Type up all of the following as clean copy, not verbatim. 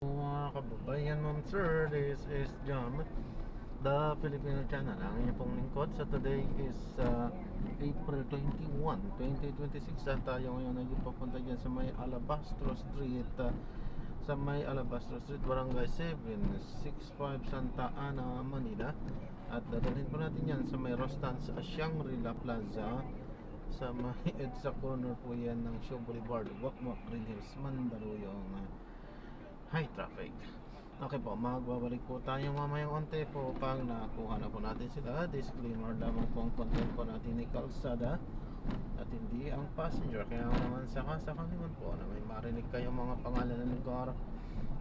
Mga kababayan, ma'am sir, this is Jam, the Filipino channel. Ang inyong pong lingkod sa today is April 21, 2026 at tayo ngayon ay papunta dyan sa may Alabastro Street, Barangay 765 Santa Ana, Manila. At dadalhin po natin yan sa may Rostans Shangri-La Plaza, sa may EDSA corner po yan ng Shaw Boulevard, Wakmak, Green Hills, Mandaluyong. High traffic. Okay po, magbabalik po tayo mamayang onte po pag nakuha na po natin sila. Disclaimer lamang po ang content po natin ni kalsada at hindi ang passenger. Kaya naman sakaliman po na may marinig kayong mga pangalan ng lugar,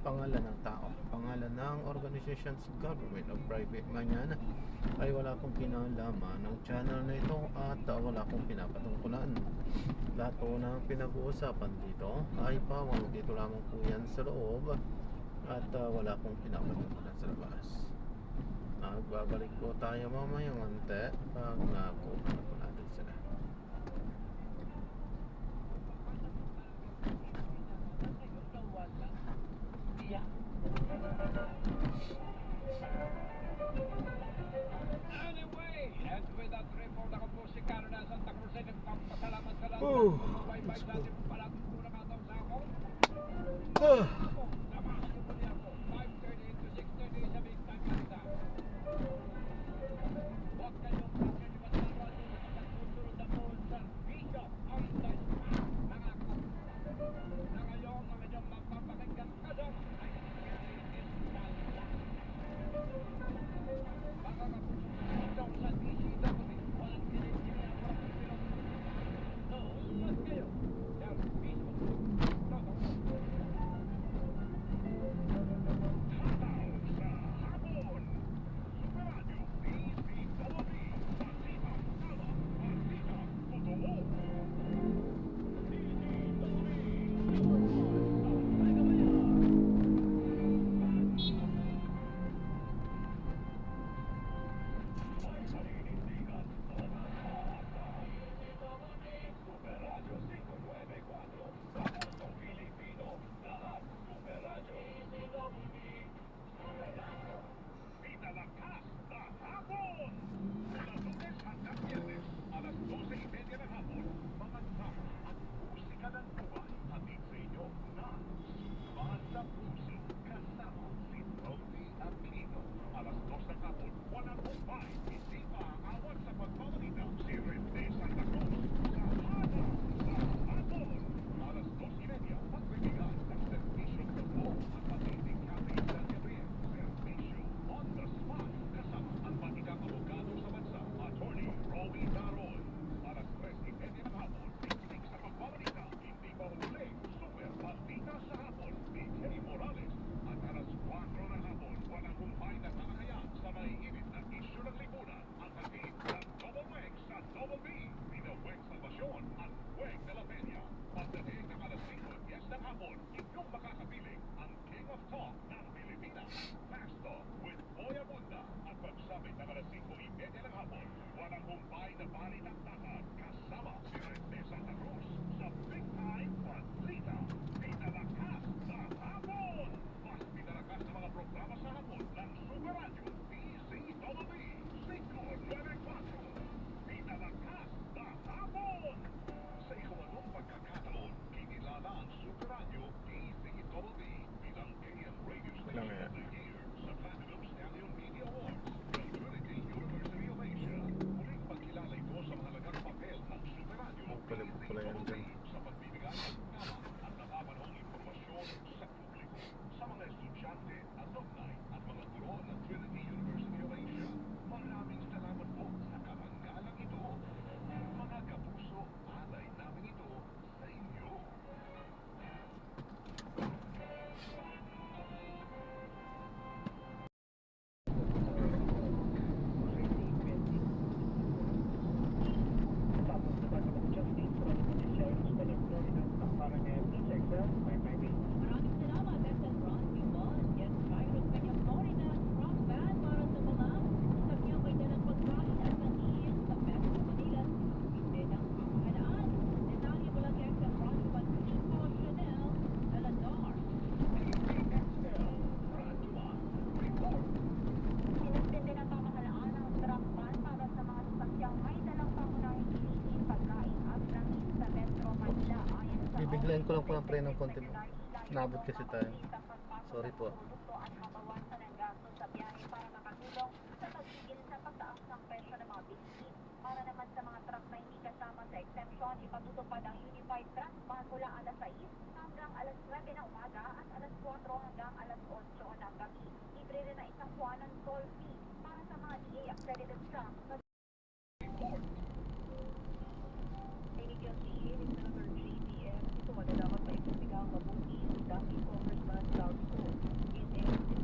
pangalan ng tao, pangalan ng organizations, government o private man yan, ay wala pong kinalaman ng channel na ito at wala pong pinapatungkulan. Lahat po ng pinag-uusapan dito ay bawal dito lamang po yan sa loob at wala pong pinapatungkulan sa labas. Magbabalik po tayo mamayang onte pag nakuha na po natin sila. Yan ko lang po ng pre ng konti mo. Nabot kasi tayo. Sorry po. Para naman sa mga truck na hindi kasama sa exemption, ipatutupad ang Unified Transpan mula alas 6 hanggang alas 9 ng umaga at alas 4 hanggang alas 8 ng gabi. Libre rin na isang buwan ng toll fee para sa mga DA-accredited trucks. Tinigyan si Senator JBM, ito malalaman pa ipusigang mabuti ang dating Congressman Salvo. In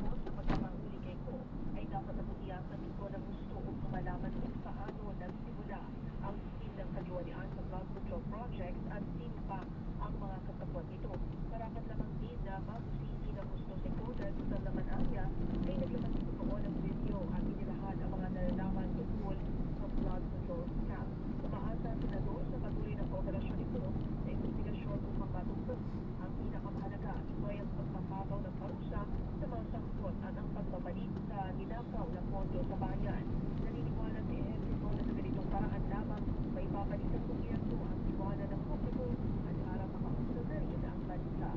mo sa pagkakahuli kay Ko, ay dapat nabutiyasan ito na gusto kung malaman kung paano nagsimula ang scheme ng kaliwalian sa flood control project at sino pa ang mga katapon nito. Karapat lamang din na mabusisi na gusto si Conan sa laman area ay naglabas ito noon ng video at inilahad ang mga nalalaman tungkol sa flood control staff. Umaasa ang senador sa patuloy na kooperasyon ito sa investigasyon upang matungkol. Ang pinakamahalaga ito ay ang pagpapabaw ng parusa sa mga sangkot at ang pagbabalit sa ninakaw na pondo sa bayan. Naniniwala si Edwin na sa ganitong paraan lamang may babalik ang gobyerno ang tiwala ng publiko at para makausap na rin ang bansa.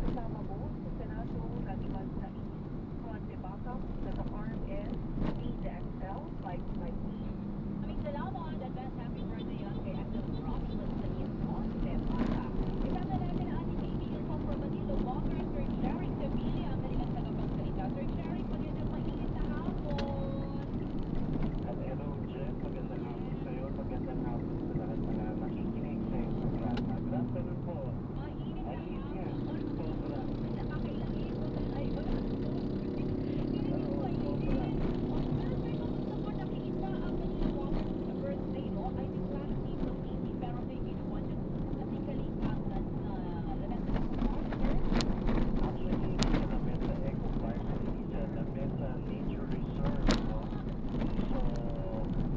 Kasama mo sa Senado Raniman sa East, Juan de Bacam, nag-arm and DZXL 558. Aming salamat at best happy birthday yan kay Edwin Robinson sa East Juan de Bacam. Isama natin ang ating kaibigan from Manila Walker, Sir Jerry Sevilla, ang kanilang tagapagsalita. Sir Jerry, magandang mainit na hapon. Hello, Jeff. Magandang hapon sa iyo. Magandang hapon sa lahat mga makikinig sa iyong programa. Good afternoon po. Mainit na Ayun yan. hapon. Sobra. Nakakailangan ito na ay wala. Hindi rin Oo, mainit. sobra. Pero sir, kamusta po nakikita ang Manila Walker sa birthday, no? I think last week was easy, pero may ginawa niyo kasi kalikangan na lalagyan ng water. Actually, hindi siya na Mesa Eco Park. Hindi siya na Mesa Nature Reserve, no? So,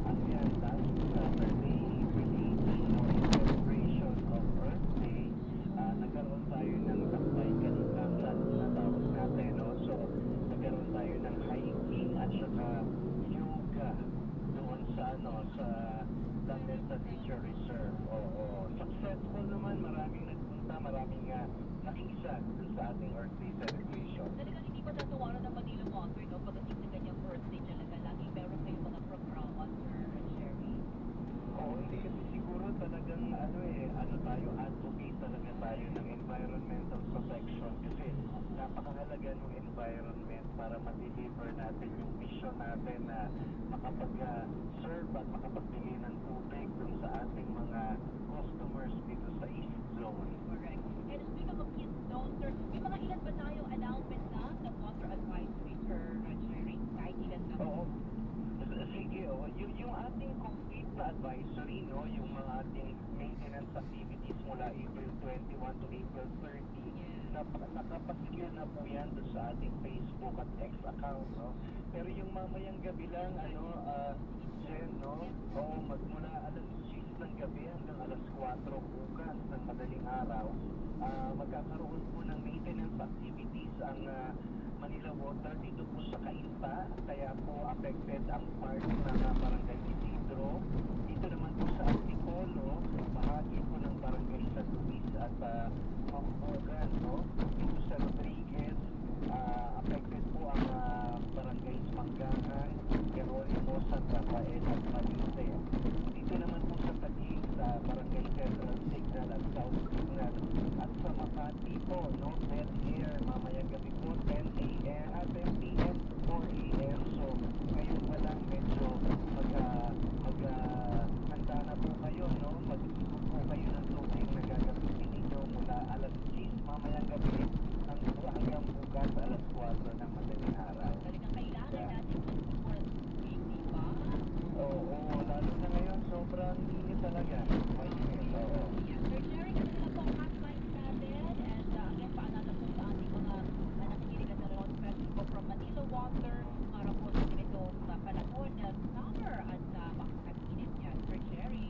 ano yan, last Saturday, April 18, no, in celebration of Earth Day, nagkaroon tayo ng lakbay kalikangan na tawag natin, no? So, nagkaroon tayo ng hiking at saka yoga doon sa, ano, sa La Mesa Nature Reserve. Oo, successful naman, maraming nagpunta, maraming nakisa dun sa ating Earth Day celebration. Talagang hindi pa tatawaran ng Manila Walker, no? Pagdating sa kanyang birthday talaga, laging meron kayong mga programa, Sir Jerry. Oo, hindi kasi siguro talagang ano tayo, advocate talaga tayo ng environmental protection kasi napakahalaga ng environment para ma-deliver natin yung mission natin na makapag-serve at makapagbili ng tubig dun sa ating mga customers dito sa East Zone. Correct. And speaking of East Zone, sir, may mga ilan ba tayong announcement na sa water advisory, Sir Jerry? Kahit ilan lang. Oo. Sige, yung ating complete na advisory, no, yung mga ating maintenance activities mula April 21 to April 30, nakapasigil na po yan doon sa ating Facebook at X account, no. Pero yung mamayang gabi lang, Jen, no, magmula alas 6 ng gabi hanggang alas 4 bukas ng madaling araw, magkakaroon po ng maintenance activities ang Manila Water dito po sa Cainta, kaya po affected ang part ng Barangay Isidro. Dito naman po sa Antipolo, bahagi po ng Barangay San Luis at Mambogan, no? Dito sa Rodriguez, affected po ang Barangay Manggahan, Geronimo, San Rafael at Malite. Dito naman po sa Taguig, sa Barangay Central Signal at South Signal. At sa Makati po, no? Dead air, mamayang gabi po, 10 a.m. at 10 p.m. to 4 a.m. So, ngayon pa lang medyo handa na po kayo, no? Mag-isip po kayo ng tubig na gagamitin ninyo mula alas 6 mamayang gabi hanggang bukas alas 4 ng madaling araw. Talagang kailangan natin mag-support tubig, di ba? Oo, lalo na ngayon, sobrang init talaga. May init, oo. Yes, Sir Jerry, kasi na po ang hotlines natin and again, paalala po sa ating mga nakikinig at nanonood, especially po from Manila Water, para po sa ganitong panahon na summer at makakag-init yan. Sir Jerry.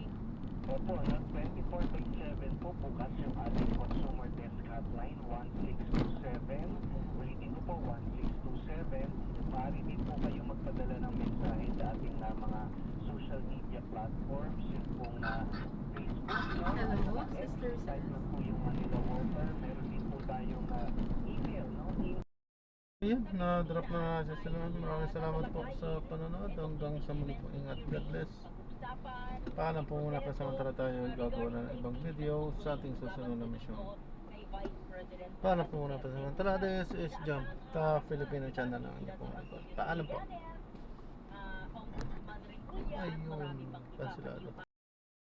Opo, na 24/7 po bukas yung ating consumer desk hotline 1627. Ulitin ko po 1627. Maaari din po kayo magpadala ng mensahe sa ating mga social media platforms, yung pong Facebook, no? Hello, At Sister website na po yung Manila Water. Meron din po tayong email, no? Ayan, na-drop na natin sila. Maraming salamat po sa panonood. Hanggang sa muli po. Ingat. God bless. Paalam po muna kasamantala tayo gagawa ng ibang video sa ating susunod na misyon. Paalam po muna kasamantala. This is Jump, the Filipino channel ng inyo pong likod. Paalam po. Ayun, kansilado.